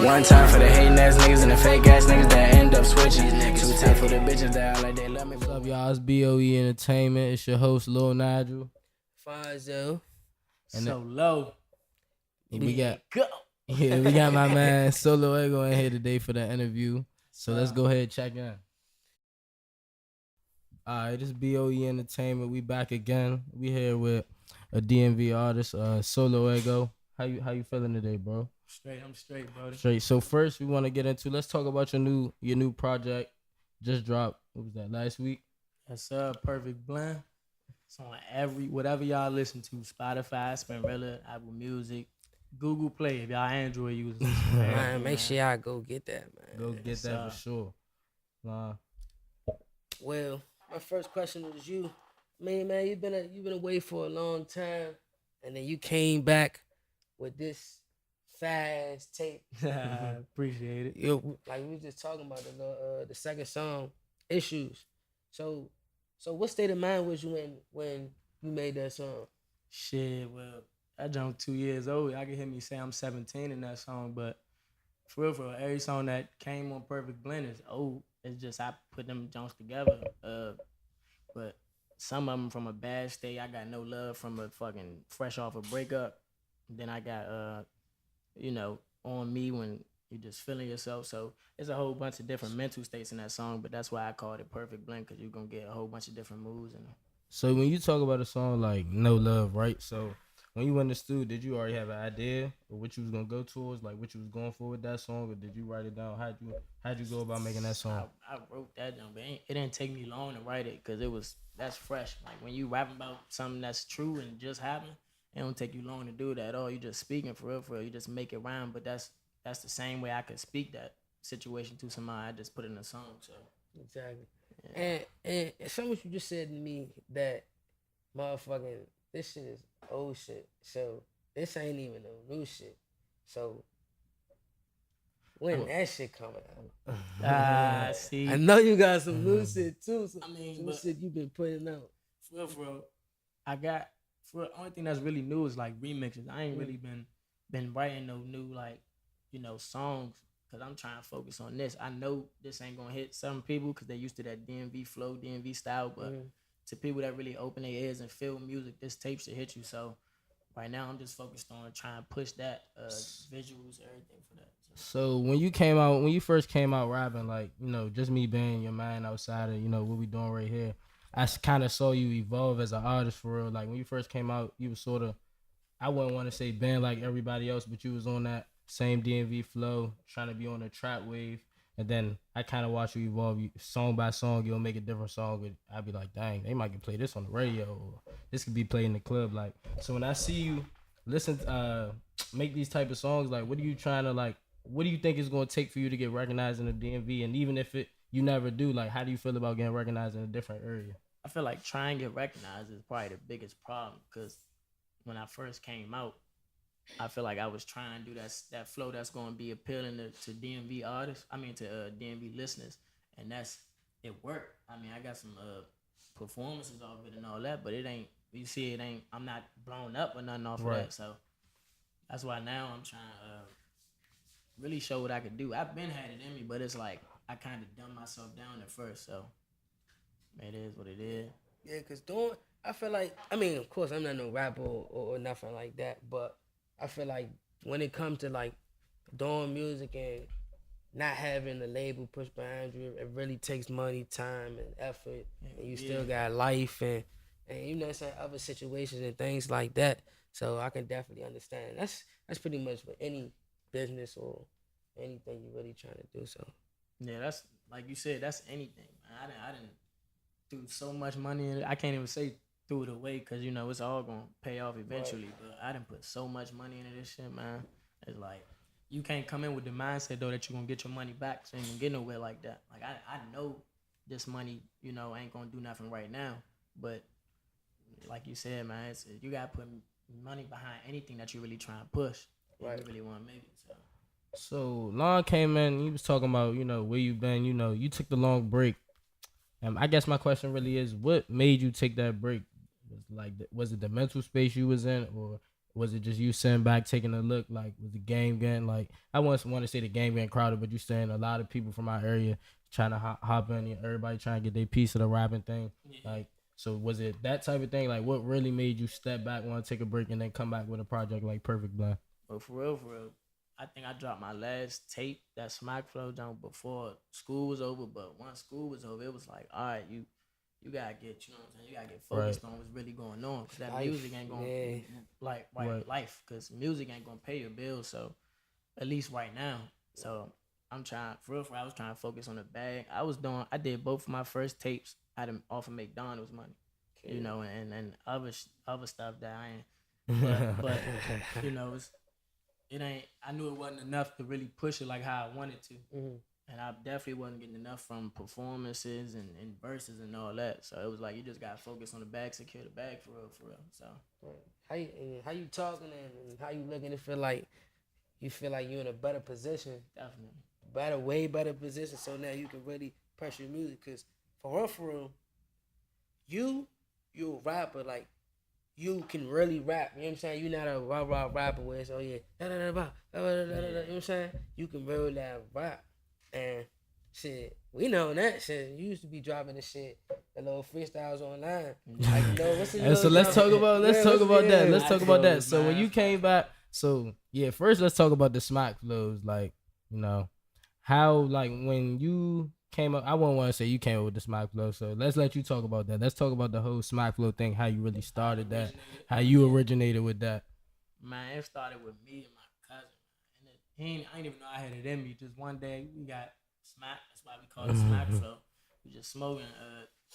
One time for the hating ass niggas and the fake ass niggas that end up switching. Two time for the bitches that act like they love me. What's up, y'all? It's B.O.E Entertainment. It's your host, Lil Nigel. Fonz, And so low. we got Go. we got my man Solo Eggo in here today for the interview. So let's go ahead and check in. Alright, this is B.O.E Entertainment. We back again. We here with a DMV artist, Solo Eggo. How you feeling today, bro? I'm straight, bro. Straight. So first we want to get into, let's talk about your new project. Just dropped. What was that, last week? That's Perfect Blend. It's on whatever y'all listen to, Spotify, Spinrilla, Apple Music, Google Play if y'all Android users. Man, make sure y'all go get that, man. Go get that for sure. Well, my first question is you. I mean, man, you've been away for a long time, and then you came back with this fast tape. Appreciate it. Like we was just talking about the second song, Issues. So what state of mind was you in when you made that song? Shit, well, I jumped 2 years old. I can hear me say I'm 17 in that song, but for real, every song that came on Perfect Blend is old. It's just I put them junks together. But some of them from a bad state. I got No Love from a fucking fresh off a breakup. Then I got On Me when you're just feeling yourself. So there's a whole bunch of different mental states in that song, but that's why I called it Perfect Blend, because you're gonna get a whole bunch of different moods in it. So when you talk about a song like No Love, right? So when you went to the studio, did you already have an idea of what you was gonna go towards, like what you was going for with that song, or did you write it down? How'd you go about making that song? I wrote that down, but it didn't take me long to write it, because that's fresh. Like when you rapping about something that's true and just happened, it don't take you long to do that at all. You just speaking for real. You just make it rhyme, but that's the same way I could speak that situation to somebody. I just put it in a song. So Exactly. Yeah. And something you just said to me that motherfucking this shit is old shit. So this ain't even no new shit. So when that shit coming out? See. I know you got some new shit too. Some but shit you been putting out. For real, the only thing that's really new is like remixes. I ain't really been writing no new songs, because I'm trying to focus on this. I know this ain't gonna hit some people because they used to that DMV flow, DMV style, but to people that really open their ears and feel music, this tape should hit you. So right now I'm just focused on trying to push that visuals, everything for that. So when you first came out rapping, like, just me being your man outside of, what we doing right here, I kind of saw you evolve as an artist for real. Like when you first came out, you was sort of, I wouldn't want to say band like everybody else, but you was on that same DMV flow, trying to be on the trap wave. And then I kind of watch you evolve. Song by song, you'll make a different song. I'd be like, dang, they might can play this on the radio, or this could be played in the club. Like, so when I see you make these type of songs, like, what are you trying to, like, what do you think it's going to take for you to get recognized in the DMV? And even if you never do, like, how do you feel about getting recognized in a different area? I feel like trying to get recognized is probably the biggest problem, because when I first came out, I feel like I was trying to do that flow that's going to be appealing to DMV artists. I mean, to DMV listeners, and it worked. I mean, I got some performances off it and all that, but it ain't. You see, it ain't. I'm not blown up or nothing off of that. So that's why now I'm trying to really show what I could do. I've been had it in me, but it's like I kind of dumbed myself down at first. So it is what it is. Yeah, because I feel like, I mean, of course, I'm not no rapper or nothing like that, but I feel like when it comes to like doing music and not having the label push behind you, it really takes money, time, and effort, and you still got life and other situations and things like that. So I can definitely understand. That's pretty much for any business or anything you're really trying to do. So yeah, that's like you said, that's anything. Man. I didn't do so much money in it. I can't even say threw it away, because it's all gonna pay off eventually. Right. But I didn't put so much money into this shit, man. It's like you can't come in with the mindset though that you're gonna get your money back. So you ain't gonna get nowhere like that. Like I know this money, ain't gonna do nothing right now. But like you said, man, you gotta put money behind anything that you really trying to push. Right. You really want to make it. So Lon came in. He was talking about where you been. You took the long break. I guess my question really is, what made you take that break? Was it the mental space you was in, or was it just you sitting back taking a look? Like, was the game getting like? I want to say the game getting crowded, but you saying a lot of people from our area trying to hop in, and everybody trying to get their piece of the rapping thing. Yeah. Like, so was it that type of thing? Like, what really made you step back, want to take a break, and then come back with a project like Perfect Blend? But for real, I think I dropped my last tape, that Smack Flow jump, before school was over. But once school was over, it was like, all right, you gotta get, you know what I'm saying? You gotta get focused on what's really going on, because that music ain't gonna life, because music ain't gonna pay your bills. So at least right now, so I'm trying for real. I was trying to focus on the bag. I did both of my first tapes off of McDonald's money, you know, and other stuff that I ain't. But you know, it ain't. I knew it wasn't enough to really push it like how I wanted to, and I definitely wasn't getting enough from performances and verses and all that. So it was like you just gotta focus on the bag, secure the bag for real. So how you talking and how you looking to feel like you're in a better position, definitely way better position. So now you can really press your music, because for real, you a rapper, like. You can really rap, you know what I'm saying? You're not a rah rapper where it's, oh yeah, you know what I'm saying? You can really rap. And shit, we know that shit. You used to be dropping the shit, the little freestyles online. Like, you know, what's the And so let's talk about that. So when you came back, so yeah, first let's talk about the Smack Flows. Like, you know, how, like, when you came up, I wouldn't want to say you came up with the Smack Flow, so let's let you talk about that. Let's talk about the whole Smack Flow thing, how you really started that, how you originated with that. Man, it started with me and my cousin, and I didn't even know I had it in me. Just one day we got smacked. That's why we call it Smack Flow. We just smoking,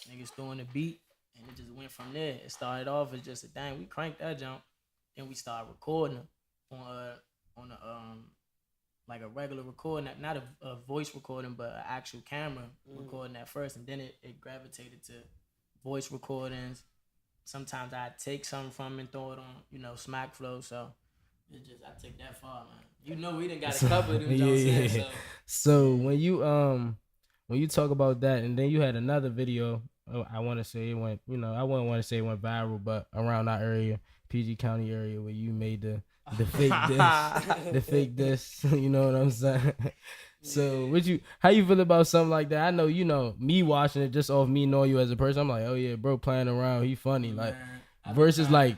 niggas throwing the beat, and it just went from there. It started off as just a thing. We cranked that jump, then we started recording on a like a regular recording, not a voice recording, but an actual camera recording at first, and then it gravitated to voice recordings. Sometimes I take something from it and throw it on, you know, Smack Flow. So I take that far, man. You know, we done got a couple of them jumps. So when you talk about that, and then you had another video, I want to say it went, you know, I wouldn't want to say it went viral, but around our area, PG County area, where you made the fake this, you know what I'm saying? So how you feel about something like that? I know, you know, me watching it just off me knowing you as a person, I'm like, oh yeah, bro, playing around, he funny. Like, versus like,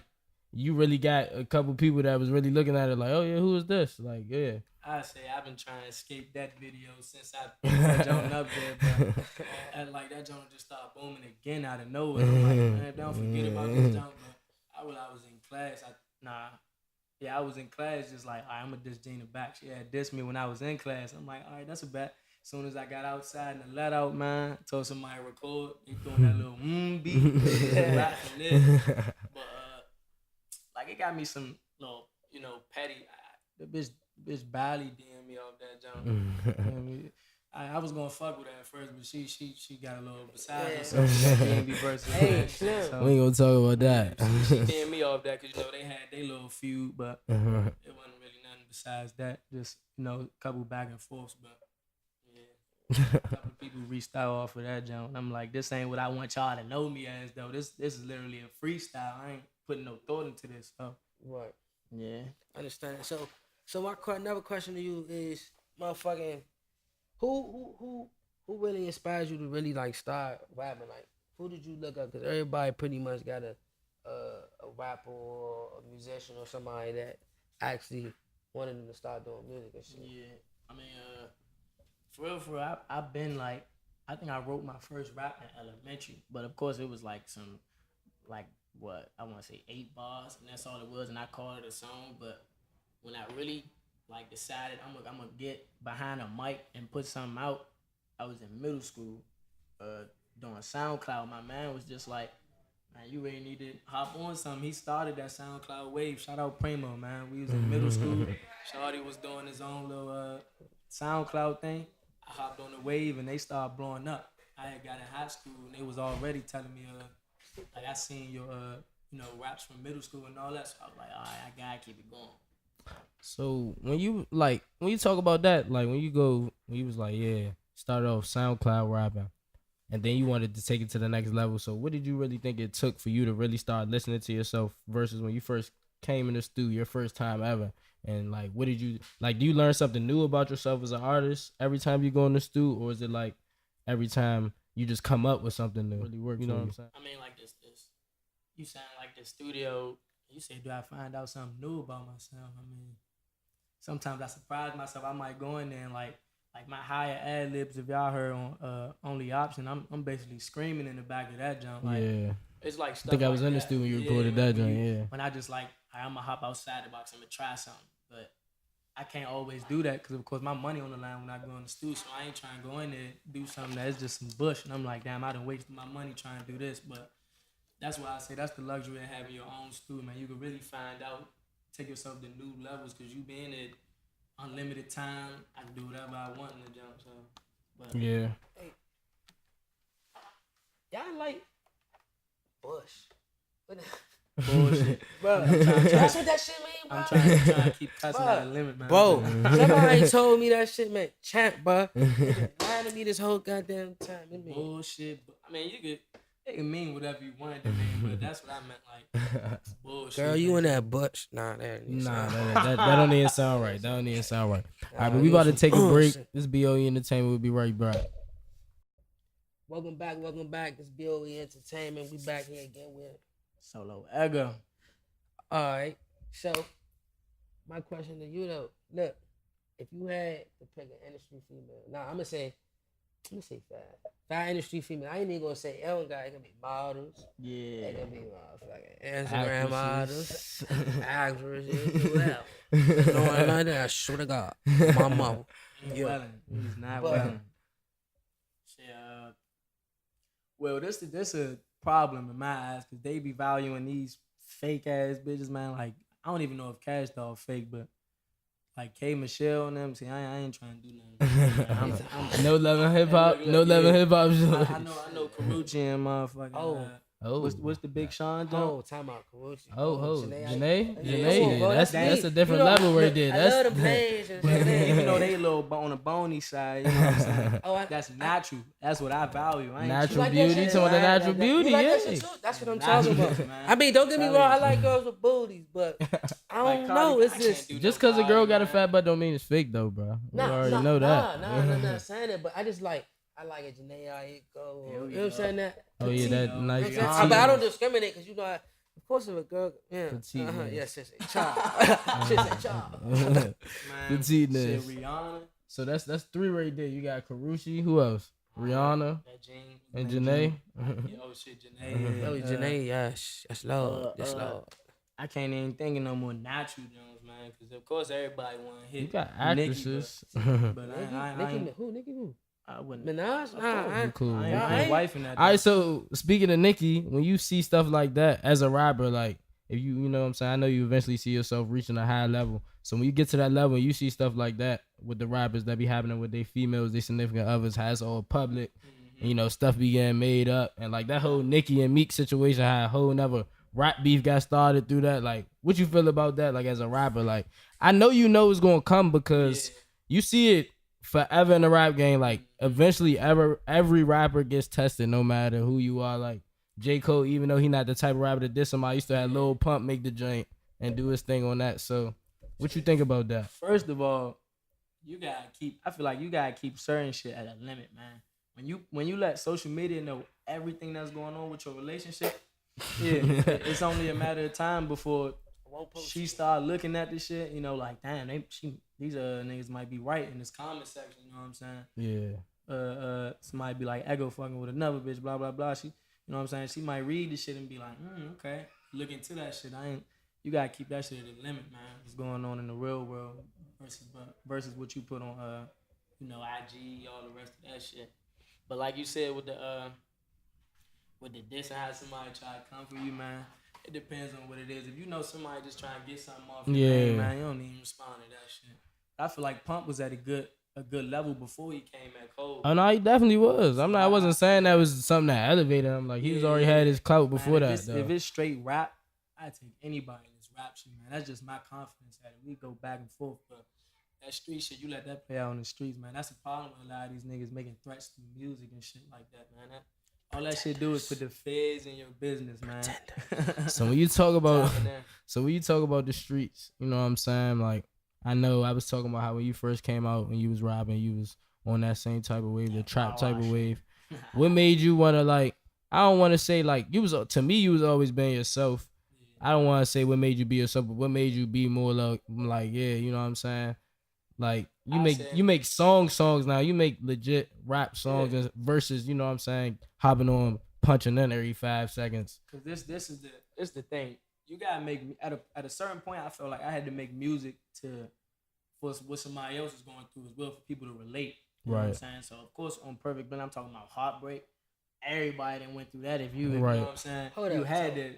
you really got a couple people that was really looking at it like, oh yeah, who is this? Like, yeah. I say I've been trying to escape that video since I put that joint up there, but that joint just started booming again out of nowhere. I'm like, man, don't forget about this joint. But I was in class, I was in class just like, all right, I'm going to diss Gina back. She had dissed me when I was in class. I'm like, all right, that's a bet. As soon as I got outside and let out, man, told somebody to record. They doing that little beat. Rap from there. But, like, it got me some little, you know, petty. The bitch barely DM'd me off that jump. I was gonna fuck with her at first, but she got a little beside herself. So we ain't gonna talk about that. She DM'd me off that because, you know, they had their little feud, but it wasn't really nothing besides that. Just, you know, a couple back and forths, but yeah, a couple people reached out off of that jump. I'm like, this ain't what I want y'all to know me as, though. This is literally a freestyle. I ain't putting no thought into this. So right, yeah, I understand. So my another question to you is, motherfucking, who really inspires you to really like start rapping? Like, who did you look up? Because everybody pretty much got a rapper or a musician or somebody that actually wanted them to start doing music and shit. Yeah, I mean, for real, I've been like, I think I wrote my first rap in elementary, but of course it was like some, like, what I want to say 8 bars, and that's all it was, and I called it a song. But when I really like decided I'm gonna get behind a mic and put something out, I was in middle school, doing SoundCloud. My man was just like, man, you really need to hop on something. He started that SoundCloud wave. Shout out Primo, man. We was in middle school. Shawty was doing his own little SoundCloud thing. I hopped on the wave and they started blowing up. I had got in high school and they was already telling me, like, I seen your, you know, raps from middle school and all that. So I was like, all right, I gotta keep it going. So when you talk about that, like when you was like, yeah, started off SoundCloud rapping, and then you wanted to take it to the next level. So what did you really think it took for you to really start listening to yourself versus when you first came in the studio your first time ever? And like, what did you like? Do you learn something new about yourself as an artist every time you go in the studio, or is it like every time you just come up with something new? Really work, you know what I'm saying? I mean, like this. You sound like the studio. You say, do I find out something new about myself? I mean, sometimes I surprise myself. I might go in there and like my higher ad libs. If y'all heard on Only Option, I'm basically screaming in the back of that jump. Like, yeah. it's like stuff. I think I was like in the that. studio when you recorded that joint. Yeah. When I just like, I'm gonna hop outside the box. I'm gonna try something, but I can't always do that because of course my money on the line when I go in the studio. So I ain't trying to go in there do something that's just some bush. And I'm like, damn, I done wasted my money trying to do this. But that's why I say that's the luxury of having your own studio, man. You can really find out, take yourself to new levels because you be in it unlimited time. I can do whatever I want in the jump. So, but Yeah. Hey, y'all like Bush? bullshit. Bro, I'm trying that's what that shit mean, bro. I'm trying to keep touching that limit, man. Bro, somebody told me that shit meant champ, bro. Lying to me this whole goddamn time. It mean bullshit. I mean, it can mean whatever you want it to mean, but that's what I meant. Like bullshit. girl, you in that Bush? Nah, that don't even sound right. That don't even sound right. All right, but we about to take a break. This B.O.E Entertainment. We'll be right back. Welcome back. This B.O.E Entertainment. We back here again with Solo Eggo. All right. So, my question to you though, look, if you had to pick an industry female, I'm gonna say five industry female. I ain't even gonna say Ellen guy. It can be models. Yeah. It can be motherfucking Instagram models, actresses, whatever. No one like that. I swear to God, my mama. Yeah. He's not But- well. Well, this a problem in my eyes because they be valuing these fake ass bitches, man. Like I don't even know if Cash Doll fake, but like K Michelle and them. See, I ain't trying to do nothing. I'm No love in hip hop. Look, No love in yeah. hip hop. I know Karuchi and motherfucking. Oh. What's the Big Sean Oh, joint? time out, Karuchi. Janae. Yeah. Bro, That's a different level right there. I love the plays and shit. Even though they a little on the bony side, you know what I'm saying? Oh, That's natural. That's what I value. I ain't Natural like that beauty. shit? Talking about the natural You beauty, like yeah. that shit too? That's what I'm talking about. Man. I mean, don't get me Tell wrong. you. I like girls with booties, but I Like don't Cardi, know. It's I can't just do Just no because a girl Cardi, got a man. fat butt don't mean it's fake though, bro. We already know that. I'm not saying it, but I just like I like a Janae Aiko. You know what I'm saying? That. Oh yeah, that nice. Petite. petite. But I don't discriminate because you know, of course, if a girl, yeah, Petite, yeah. yes, she say child, she say child. Man, Petiteness. shit, Rihanna. So that's 3 right there. You got Karuchi. Who else? Rihanna That Jane. and Janae. Oh shit, Janae. Oh, Janae, yes, Lord, yes, Lord. I can't even think of no more natural Jones, man, because of course everybody want to hit. You got Nicki, actresses. but I Nicki who? I wouldn't. Minaj? Nah, You cool. I ain't wifing that. All right, so speaking of Nicki, when you see stuff like that as a rapper, like if you know what I'm saying, I know you eventually see yourself reaching a high level. So when you get to that level, you see stuff like that with the rappers that be happening with their females, their significant others, has all public, and, you know, stuff be getting made up, and like that whole Nicki and Meek situation, how a whole never rap beef got started through that. Like, what you feel about that? Like as a rapper, like I know it's gonna come because you see it forever in the rap game. Like eventually every rapper gets tested no matter who you are. Like J. Cole, even though he not the type of rapper that diss somebody, used to have Lil Pump make the joint and do his thing on that. So what you think about that? First of all, I feel like you gotta keep certain shit at a limit, man. When you let social media know everything that's going on with your relationship, it's only a matter of time before she start looking at this shit, you know, like damn, these niggas might be right in this comment section, you know what I'm saying? Yeah. Somebody be like Eggo fucking with another bitch, blah blah blah. She, you know what I'm saying? She might read the shit and be like, okay, look into that shit. You gotta keep that shit at a limit, man. What's going on in the real world versus what you put on, you know, IG, all the rest of that shit. But like you said with the diss and how somebody try to come for you, man. It depends on what it is. If you know somebody just trying to get something off your name, man, you don't even respond to that shit. I feel like Pump was at a good level before he came at Cole. Oh no, he definitely was. I wasn't saying that was something that elevated him. Like he was already had his clout before man, that. If it's straight rap, I take anybody in this rap shit, man. That's just my confidence at it. We go back and forth, but that street shit, you let that play out on the streets, man. That's the problem with a lot of these niggas making threats through music and shit like that, man. All that shit do is put the feds in your business, man. So when you talk about, Top of that. so when you talk about the streets, you know what I'm saying? Like, I know I was talking about how when you first came out and you was rapping, you was on that same type of wave, the trap type of wave. What made you wanna like? I don't want to say like you was, to me you was always being yourself. I don't want to say what made you be yourself, but what made you be more like yeah, you know what I'm saying? Like you make songs now. You make legit rap songs versus, you know what I'm saying, hopping on punching in every 5 seconds. Cause this is the thing. You gotta make at a certain point. I felt like I had to make music for what somebody else is going through as well, for people to relate. You know what I'm saying? So of course on Perfect Blend I'm talking about heartbreak. Everybody that went through that. If you, you know what I'm saying, you had to.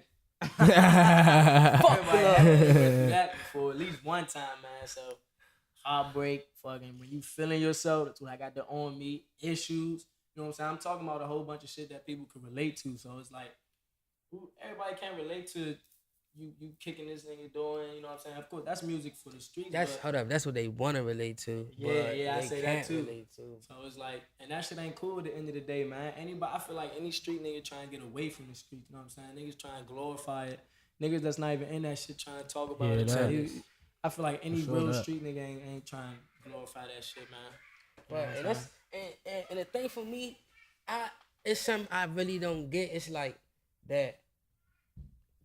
Everybody had to go through that before at least one time, man. So heartbreak, fucking when you feeling yourself, that's what I got the on me issues. You know what I'm saying? I'm talking about a whole bunch of shit that people can relate to. So it's like everybody can't relate to you kicking this nigga doing, you know what I'm saying? Of course, that's music for the streets. That's what they want to relate to. Yeah, I say that too. To. So it's like, and that shit ain't cool at the end of the day, man. I feel like any street nigga trying to get away from the streets, you know what I'm saying? Niggas trying to glorify it. Niggas that's not even in that shit trying to talk about it. So I feel like any real street nigga ain't trying to glorify that shit, man. But and that's and the thing for me, it's something I really don't get. It's like that.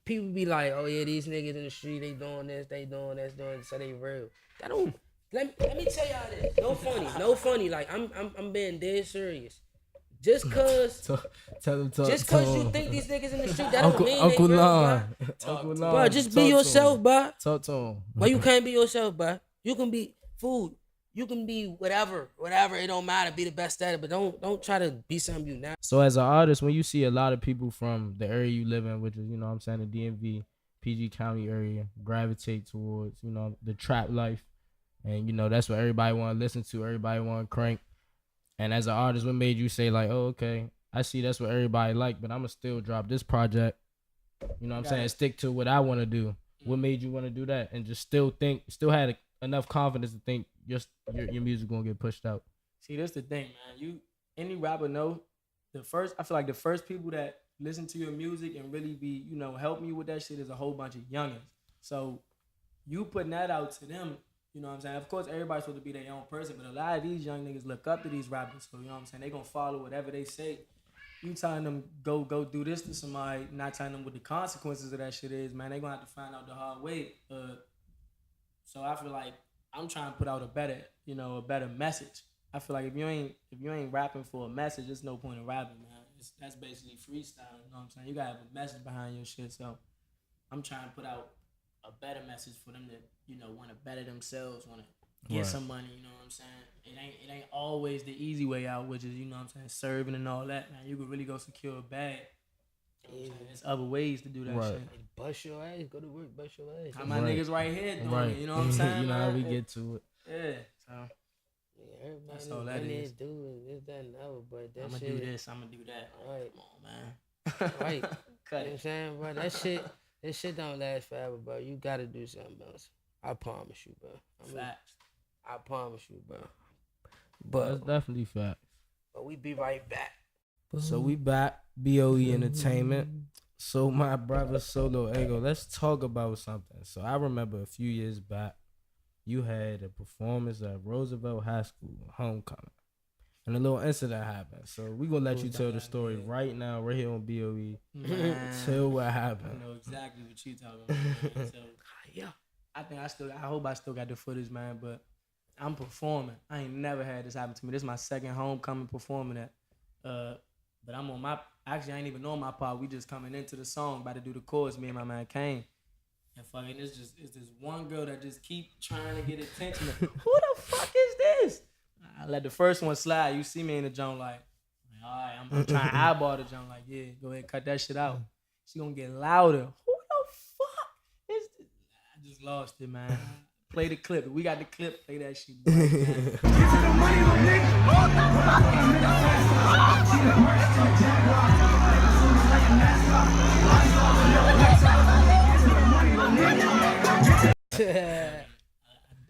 People be like, oh yeah, these niggas in the street, they doing this, doing this, so they real. That don't. Let me tell y'all this. No funny. Like I'm being dead serious. Just cause you think these niggas in the street, that don't mean Uncle they real, Lon. Bro, just be yourself, bro. Talk to him. But you can't be yourself, bro. You can be food. You can be whatever. It don't matter. Be the best at it, but don't try to be something you not. So as an artist, when you see a lot of people from the area you live in, which is, you know what I'm saying, the DMV, PG County area, gravitate towards, you know, the trap life, and, you know, that's what everybody want to listen to, everybody want to crank. And as an artist, what made you say like, oh, okay, I see that's what everybody like, but I'm going to still drop this project, you know what I'm saying, stick to what I want to do. What made you want to do that and just still had enough confidence to think your music gonna get pushed out? See, that's the thing, man. Any rapper know I feel like the first people that listen to your music and really be, you know, helping you with that shit is a whole bunch of youngins. So you putting that out to them, you know what I'm saying? Of course, everybody's supposed to be their own person, but a lot of these young niggas look up to these rappers. So you know what I'm saying? They gonna follow whatever they say. You telling them go do this to somebody, not telling them what the consequences of that shit is, man. They gonna have to find out the hard way. So I feel like I'm trying to put out a better message. I feel like if you ain't rapping for a message, there's no point in rapping, man. That's basically freestyle. You know what I'm saying? You gotta have a message behind your shit. So I'm trying to put out a better message for them that, you know, want to better themselves, want to get some money. You know what I'm saying? It ain't always the easy way out, which is, you know what I'm saying, serving and all that. Man, you could really go secure a bag. You know there's other ways to do that shit. Bust your ass, go to work, bust your ass. How my niggas right here doing it, you know what I'm saying? You know how we get to it. Yeah, so everybody that's all that is. Do this, that, and that, but that I'ma shit. do this, I'ma do that. Right. Come on, man. Right. Cut You know what I'm saying, bro? That shit don't last forever, bro. You gotta do something else. I promise you, bro. Facts. I promise you, bro. That's definitely fact. But we be right back. So we back, B.O.E Entertainment. So my brother Solo Eggo, let's talk about something. So I remember a few years back, you had a performance at Roosevelt High School, homecoming. And a little incident happened. So we gonna let you tell the story right now, right here on B.O.E. Tell what happened. I know exactly what you talking about, man. So, yeah. I hope I still got the footage, man, but I'm performing. I ain't never had this happen to me. This is my second homecoming performing at but I'm on I ain't even on my part. We just coming into the song, about to do the chorus, me and my man Kane. And fucking it's this one girl that just keep trying to get attention. Who the fuck is this? I let the first one slide. You see me in the joint like all right, I'm trying to eyeball the joint like, yeah, go ahead, cut that shit out. She gonna get louder. Who the fuck is this? I just lost it, man. Play the clip. We got the clip. Play that shit.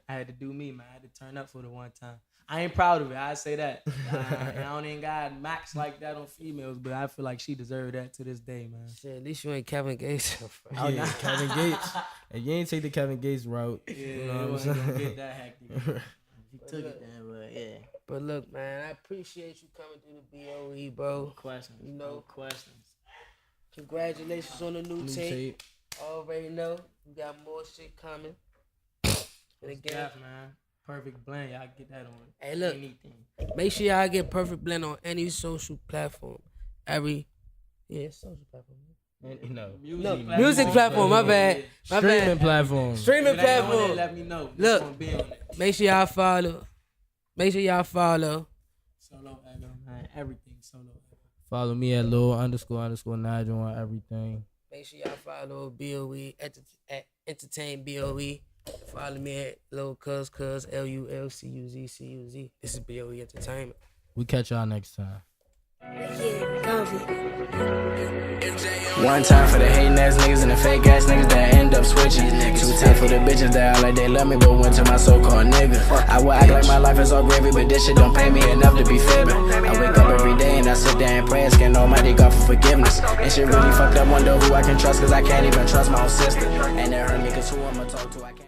I had to do me, man. I had to turn up for the one time. I ain't proud of it. I say that. And I don't even got max like that on females, but I feel like she deserved that to this day, man. Shit, at least you ain't Kevin Gates. Yeah, Kevin Gates. And you ain't take the Kevin Gates route. Yeah, you know what I'm it wasn't gonna saying? get that hectic. He took it then, but yeah. But look, man, I appreciate you coming through the B.O.E, bro. No questions. You know. No questions. Congratulations on the new New tape. tape. Already know you got more shit coming. And again, Jeff, man. Perfect blend. Y'all get that on hey, look, anything. make sure y'all get Perfect Blend on any social platform. Social platform. Music platform. My bad. My Streaming bad. platform. Streaming If it ain't on there, platform. let me know. Look. It's gonna be on it. Make sure y'all follow. Solo Eggo, man. Everything solo Eggo. Follow me at Lil__Nigel on everything. Make sure y'all follow B.O.E at Entertain B.O.E. Follow me at Lil Cuz LULCUZCUZ. This is B.O.E Entertainment. We catch y'all next time. One time for the hating ass niggas and the fake ass niggas that end up switching. 2 times for the bitches that act like they love me but went to my so-called nigga. I will act like my life is all gravy, but this shit don't pay me enough to be fibbing. I wake up every day and I sit there and pray, asking Almighty God for forgiveness. And shit really fucked up, wonder who I can trust, cause I can't even trust my own sister. And it hurt me cause who I'ma talk to, I can't.